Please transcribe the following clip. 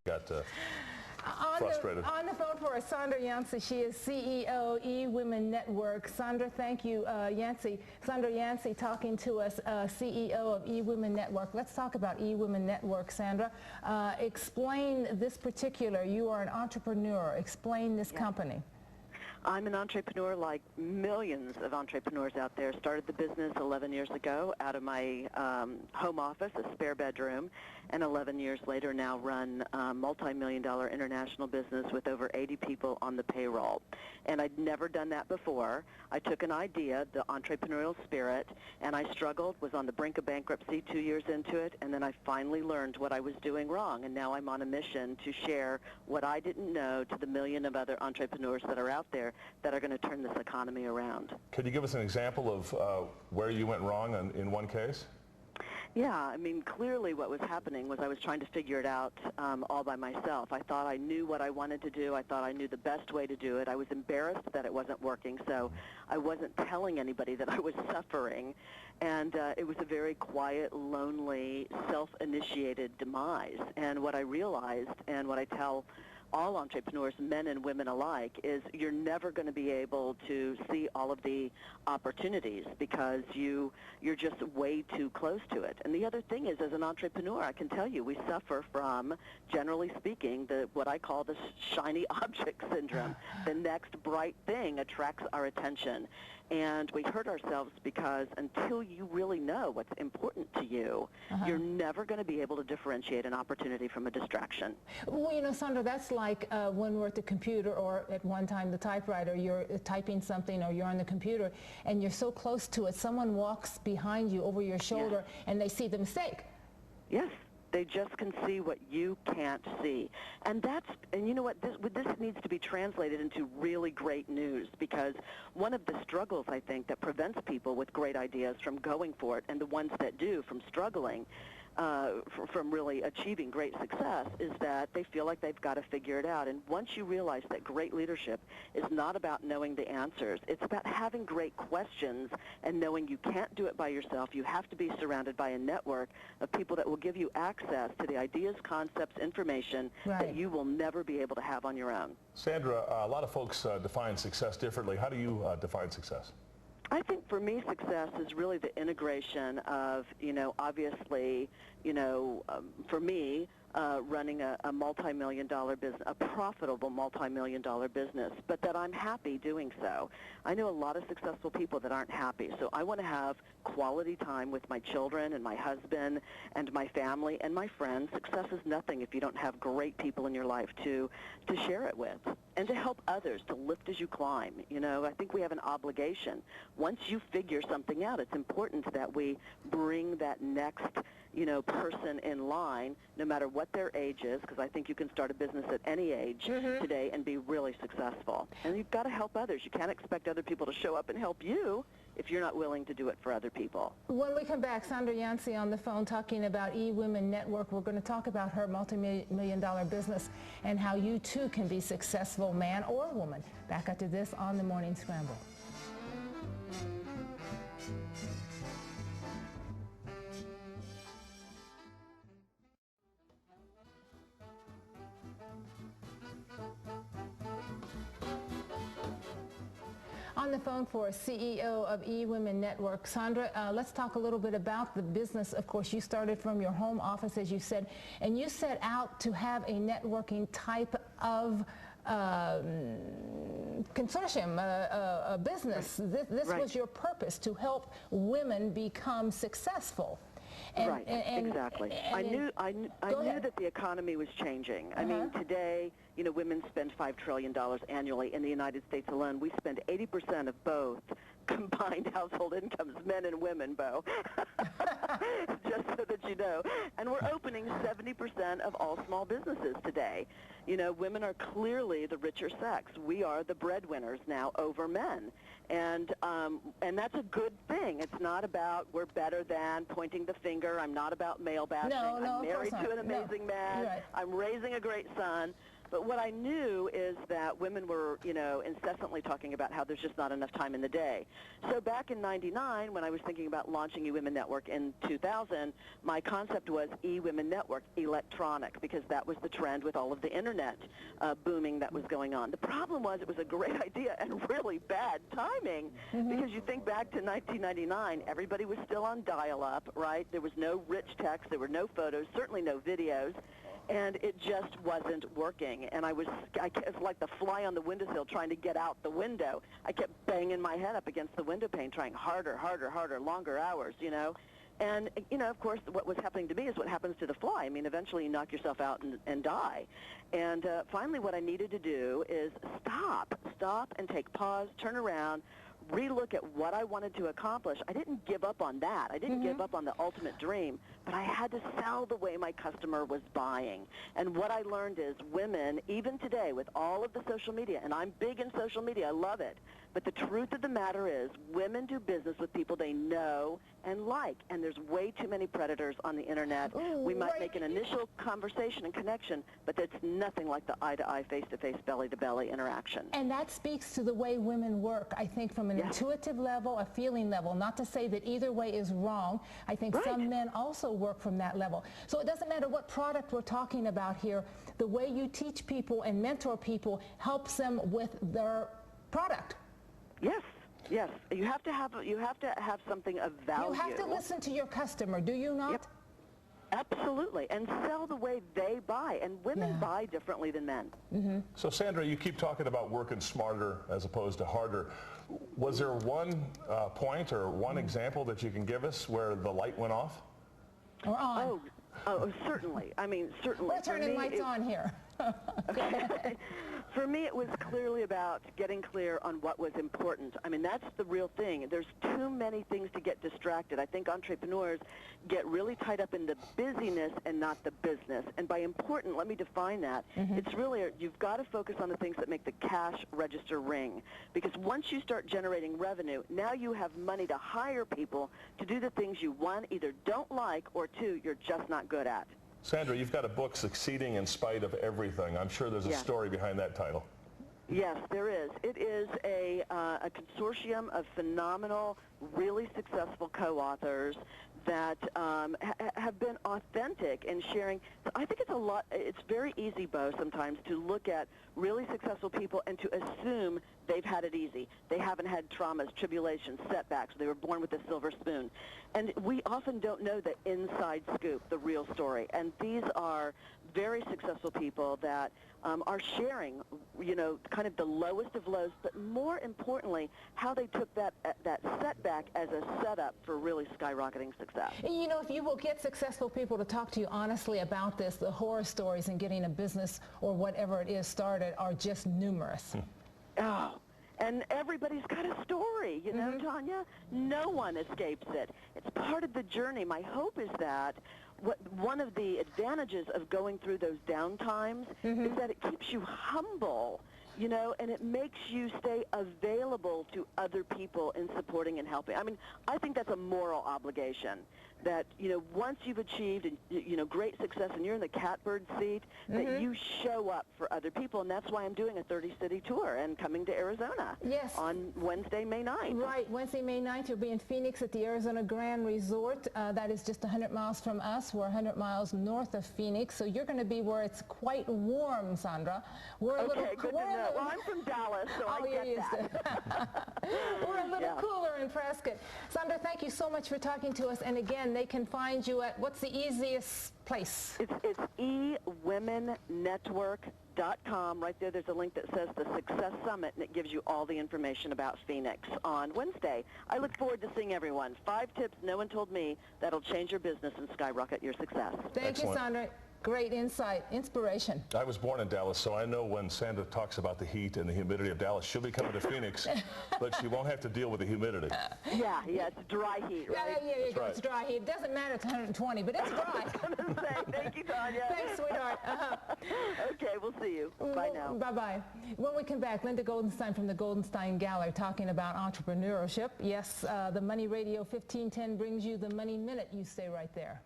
Got frustrated. On the phone for us, Sandra Yancey. She is CEO eWomenNetwork. Sandra, thank you, Yancey. Sandra Yancey talking to us, CEO of eWomenNetwork. Let's talk about eWomenNetwork, Sandra. Explain this particular, you are an entrepreneur. Explain this company. I'm an entrepreneur like millions of entrepreneurs out there. Started the business 11 years ago out of my home office, a spare bedroom, and 11 years later now run a multi-million-dollar international business with over 80 people on the payroll. And I'd never done that before. I took an idea, the entrepreneurial spirit, and I struggled, was on the brink of bankruptcy 2 years into it, and then I finally learned what I was doing wrong. And now I'm on a mission to share what I didn't know to the million of other entrepreneurs that are out there that are going to turn this economy around. Could you give us an example of where you went wrong in one case? Yeah, I mean, clearly what was happening was I was trying to figure it out all by myself. I thought I knew what I wanted to do. I thought I knew the best way to do it. I was embarrassed that it wasn't working, so I wasn't telling anybody that I was suffering. And it was a very quiet, lonely, self-initiated demise. And what I realized, and what I tell all entrepreneurs, men and women alike, is you're never going to be able to see all of the opportunities because you're just way too close to it. And the other thing is, as an entrepreneur, I can tell you, we suffer from, generally speaking, what I call the shiny object syndrome. The next bright thing attracts our attention. And we hurt ourselves because until you really know what's important to you, you're never going to be able to differentiate an opportunity from a distraction. Well, you know, Sandra, that's like when we're at the computer or at one time the typewriter, you're typing something or you're on the computer and you're so close to it, someone walks behind you over your shoulder and they see the mistake. Yes. They just can see what you can't see. And you know what, this needs to be translated into really great news, because one of the struggles, I think, that prevents people with great ideas from going for it, and the ones that do from struggling, from really achieving great success, is that they feel like they've got to figure it out. And once you realize that great leadership is not about knowing the answers, it's about having great questions and knowing you can't do it by yourself. You have to be surrounded by a network of people that will give you access to the ideas, concepts, information that you will never be able to have on your own. Sandra, a lot of folks define success differently. How do you define success? I think for me, success is really the integration of, obviously, for me, running a multi-million-dollar business, a profitable multi-million-dollar business, but that I'm happy doing so. I know a lot of successful people that aren't happy, so I want to have quality time with my children and my husband and my family and my friends. Success is nothing if you don't have great people in your life to share it with and to help others, to lift as you climb. I think we have an obligation. Once you figure something out, it's important that we bring that next person in line, no matter what their age is, because I think you can start a business at any age today and be really successful. And you've got to help others. You can't expect other people to show up and help you if you're not willing to do it for other people. When we come back, Sandra Yancey on the phone talking about eWomenNetwork. We're going to talk about her multi-million-dollar business and how you too can be successful, man or woman. Back after this on the Morning Scramble. On the phone for CEO of eWomenNetwork, Sandra, let's talk a little bit about the business. Of course, you started from your home office, as you said, and you set out to have a networking type of consortium, a business. This was your purpose, to help women become successful. Exactly. I knew that the economy was changing. I mean, today, women spend $5 trillion annually in the United States alone. We spend 80% of both combined household incomes, men and women, Bo, just so that you know. And we're opening 70% of all small businesses today. Women are clearly the richer sex. We are the breadwinners now over men. And that's a good thing. It's not about we're better than, pointing the finger. I'm not about male bashing. I'm married to an amazing man. I'm raising a great son. But what I knew is that women were, incessantly talking about how there's just not enough time in the day. So back in '99, when I was thinking about launching eWomen Network in 2000, my concept was eWomen Network, electronic, because that was the trend with all of the internet booming that was going on. The problem was it was a great idea and really bad timing, because you think back to 1999, everybody was still on dial-up, right? There was no rich text, there were no photos, certainly no videos, and it just wasn't working. And I was like the fly on the windowsill trying to get out the window. I kept banging my head up against the window pane, trying harder, longer hours, And, of course, what was happening to me is what happens to the fly. I mean, eventually you knock yourself out and die. And finally what I needed to do is stop and take pause, turn around, relook at what I wanted to accomplish. I didn't give up on that. I didn't give up on the ultimate dream, but I had to sell the way my customer was buying. And what I learned is women, even today with all of the social media, and I'm big in social media, I love it, but the truth of the matter is women do business with people they know and like, and there's way too many predators on the internet. We might make an initial conversation and connection, but that's nothing like the eye-to-eye, face-to-face, belly-to-belly interaction. And that speaks to the way women work, I think, from an intuitive level, a feeling level. Not to say that either way is wrong. I think some men also work from that level. So it doesn't matter what product we're talking about here. The way you teach people and mentor people helps them with their product. Yes. Yes, you have to have something of value. You have to listen to your customer, do you not? Yep. Absolutely, and sell the way they buy, and women buy differently than men. So Sandra, you keep talking about working smarter as opposed to harder. Was there one point or one example that you can give us where the light went off? Or on? Oh, certainly. I mean, certainly. We're turning lights on here. Okay. For me, it was clearly about getting clear on what was important. I mean, that's the real thing. There's too many things to get distracted. I think entrepreneurs get really tied up in the busyness and not the business. And by important, let me define that. It's really, you've got to focus on the things that make the cash register ring. Because once you start generating revenue, now you have money to hire people to do the things you, one, either don't like, or two, you're just not good at. Sandra, you've got a book, Succeeding in Spite of Everything. I'm sure there's a story behind that title. Yes, there is. It is a consortium of phenomenal, really successful co-authors that have been authentic in sharing. I think it's very easy, Bo, sometimes to look at really successful people and to assume they've had it easy. They haven't had traumas, tribulations, setbacks. They were born with a silver spoon. And we often don't know the inside scoop, the real story. And these are very successful people that are sharing, kind of the lowest of lows, but more importantly, how they took that setback as a setup for really skyrocketing success. If you will get successful people to talk to you honestly about this, the horror stories in getting a business or whatever it is started are just numerous. Oh, and everybody's got a story, Tanya. No one escapes it. It's part of the journey. My hope is that one of the advantages of going through those down times is that it keeps you humble, and it makes you stay available to other people in supporting and helping. I mean, I think that's a moral obligation that, once you've achieved, great success and you're in the catbird seat, that you show up for other people. And that's why I'm doing a 30-city tour and coming to Arizona on Wednesday, May 9th. Right. Wednesday, May 9th, you'll be in Phoenix at the Arizona Grand Resort. That is just 100 miles from us. We're 100 miles north of Phoenix. So you're going to be where it's quite warm, Sandra. We're a little good to know. Well, I'm from Dallas, so I get that. We're a little cooler in Prescott. Sandra, thank you so much for talking to us. And again, they can find you at, what's the easiest place? It's eWomenNetwork.com. Right there, there's a link that says the Success Summit, and it gives you all the information about Phoenix on Wednesday. I look forward to seeing everyone. 5 tips no one told me that'll change your business and skyrocket your success. Thank you, Sandra. Great insight, inspiration. I was born in Dallas, so I know when Sandra talks about the heat and the humidity of Dallas, she'll be coming to Phoenix, but she won't have to deal with the humidity. Yeah, it's dry heat, right? Yeah, it's dry heat. It doesn't matter, it's 120, but it's dry. I was going to say, thank you, Tanya. Thanks, sweetheart. Okay, we'll see you. Bye now. Bye-bye. When we come back, Linda Goldenstein from the Goldenstein Gallery talking about entrepreneurship. Yes, the Money Radio 1510 brings you the Money Minute. You stay right there.